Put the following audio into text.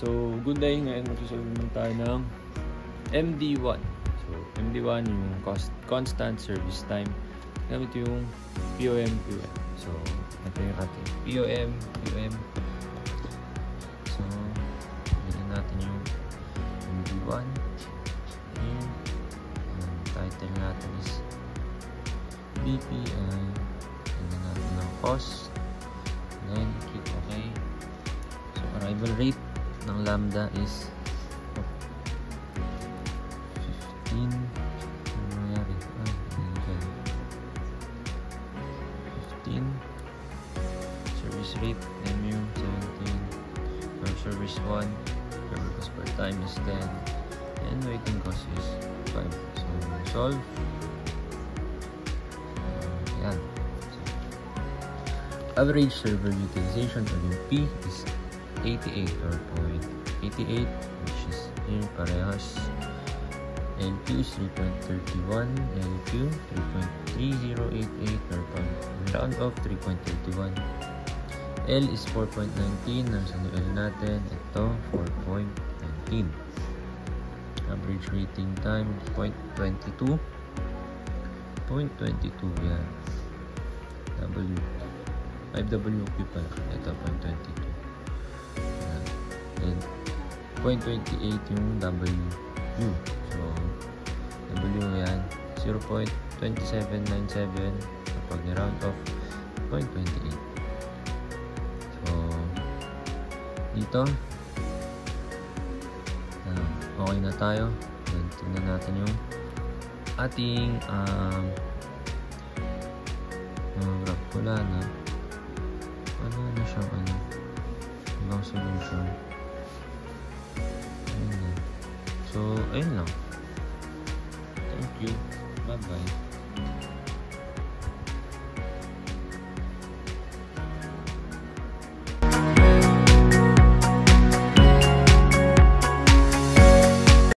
So, good day. Ngayon magsusolve naman tayo ng MD1. So, MD1 yung constant service time. Gamit yung POM. So, ito yung ating POM. So, bilhin natin yung MD1. Yung title natin is BPI. Bilhin natin ng cost. Then, click OK. So, arrival rate ng lambda is 15. Ano nangyari? 15. Service rate, MU 17. For service 1, service cost per time is 10. And waiting cost is 5. So, solve. Yan. Average server utilization or yung P is 88 or 0.88, which is here parehas. LQ is 3.31, LQ 3.3088 or round off 3.31. L is 4.19, nasa L natin, ito 4.19. Average waiting time 0.22. 0.22 yan. W 5WP pala, ito 0.22. And 0.28 yung W. So, W yan 0.2797 kapag ni-round off 0.28. So, dito okay na tayo. Then, tingnan natin yung ating graph pula na ano na siyang ibang solution. So, ayun lang. Thank you. Bye-bye.